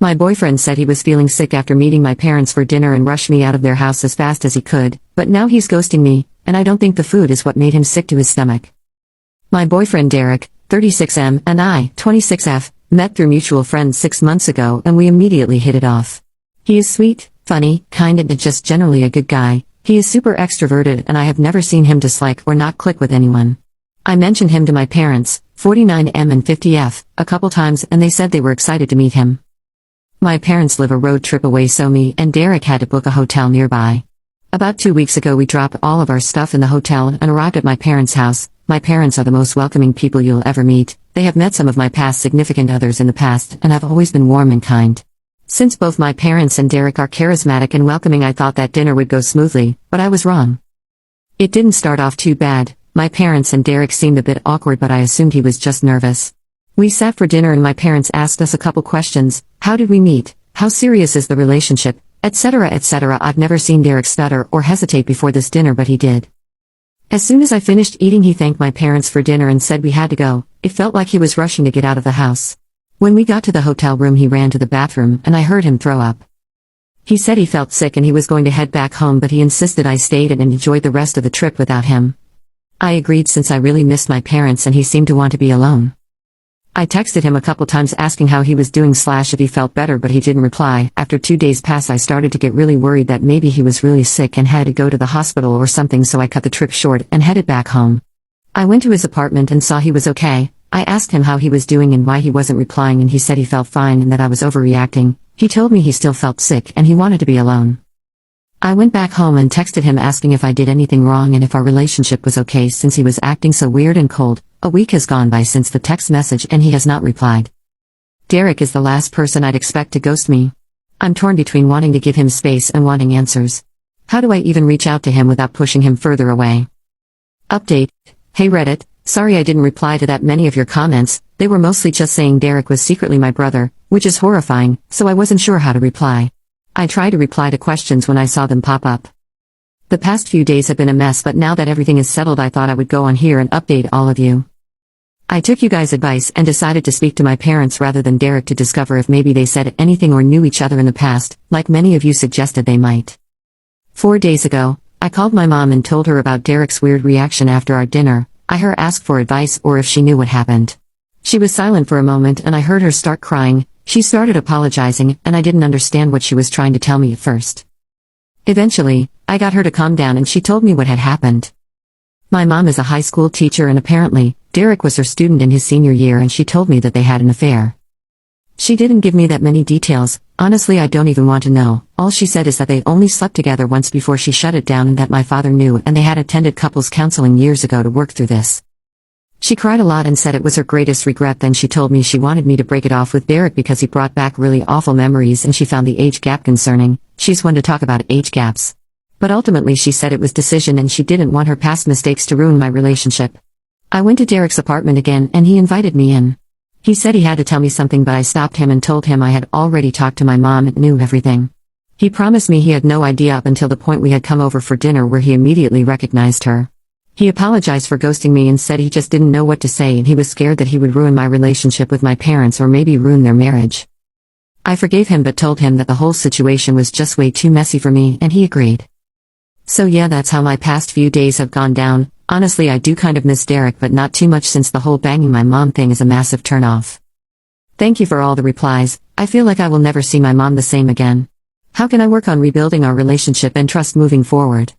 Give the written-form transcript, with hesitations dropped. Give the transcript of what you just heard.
My boyfriend said he was feeling sick after meeting my parents for dinner and rushed me out of their house as fast as he could, but now he's ghosting me, and I don't think the food is what made him sick to his stomach. My boyfriend Derek, 36M, and I, 26F, met through mutual friends 6 months ago and we immediately hit it off. He is sweet, funny, kind and just generally a good guy. He is super extroverted and I have never seen him dislike or not click with anyone. I mentioned him to my parents, 49M and 50F, a couple times and they said they were excited to meet him. My parents live a road trip away so me and Derek had to book a hotel nearby. About 2 weeks ago we dropped all of our stuff in the hotel and arrived at my parents' house. My parents are the most welcoming people you'll ever meet. They have met some of my past significant others in the past and have always been warm and kind. Since both my parents and Derek are charismatic and welcoming, I thought that dinner would go smoothly, but I was wrong. It didn't start off too bad. My parents and Derek seemed a bit awkward, but I assumed he was just nervous. We sat for dinner and my parents asked us a couple questions. How did we meet? How serious is the relationship? Etc. etc. I've never seen Derek stutter or hesitate before this dinner, but he did. As soon as I finished eating, he thanked my parents for dinner and said we had to go. It felt like he was rushing to get out of the house. When we got to the hotel room, he ran to the bathroom and I heard him throw up. He said he felt sick and he was going to head back home, but he insisted I stayed and enjoyed the rest of the trip without him. I agreed since I really missed my parents and he seemed to want to be alone. I texted him a couple times asking how he was doing / if he felt better, but he didn't reply. After 2 days passed, I started to get really worried that maybe he was really sick and had to go to the hospital or something, so I cut the trip short and headed back home. I went to his apartment and saw he was okay. I asked him how he was doing and why he wasn't replying, and he said he felt fine and that I was overreacting. He told me he still felt sick and he wanted to be alone. I went back home and texted him asking if I did anything wrong and if our relationship was okay since he was acting so weird and cold. A week has gone by since the text message and he has not replied. Derek is the last person I'd expect to ghost me. I'm torn between wanting to give him space and wanting answers. How do I even reach out to him without pushing him further away? Update. Hey Reddit, sorry I didn't reply to that many of your comments. They were mostly just saying Derek was secretly my brother, which is horrifying, so I wasn't sure how to reply. I try to reply to questions when I saw them pop up. The past few days have been a mess, but now that everything is settled, I thought I would go on here and update all of you. I took you guys' advice and decided to speak to my parents rather than Derek to discover if maybe they said anything or knew each other in the past, like many of you suggested they might. 4 days ago, I called my mom and told her about Derek's weird reaction after our dinner. I heard her ask for advice or if she knew what happened. She was silent for a moment and I heard her start crying. She started apologizing and I didn't understand what she was trying to tell me at first. Eventually, I got her to calm down and she told me what had happened. My mom is a high school teacher and apparently, Derek was her student in his senior year and she told me that they had an affair. She didn't give me that many details. Honestly, I don't even want to know. All she said is that they only slept together once before she shut it down and that my father knew and they had attended couples counseling years ago to work through this. She cried a lot and said it was her greatest regret. Then she told me she wanted me to break it off with Derek because he brought back really awful memories and she found the age gap concerning. She's one to talk about age gaps. But ultimately she said it was decision and she didn't want her past mistakes to ruin my relationship. I went to Derek's apartment again and he invited me in. He said he had to tell me something, but I stopped him and told him I had already talked to my mom and knew everything. He promised me he had no idea up until the point we had come over for dinner where he immediately recognized her. He apologized for ghosting me and said he just didn't know what to say and he was scared that he would ruin my relationship with my parents or maybe ruin their marriage. I forgave him but told him that the whole situation was just way too messy for me and he agreed. So yeah, that's how my past few days have gone down. Honestly, I do kind of miss Derek, but not too much since the whole banging my mom thing is a massive turnoff. Thank you for all the replies. I feel like I will never see my mom the same again. How can I work on rebuilding our relationship and trust moving forward?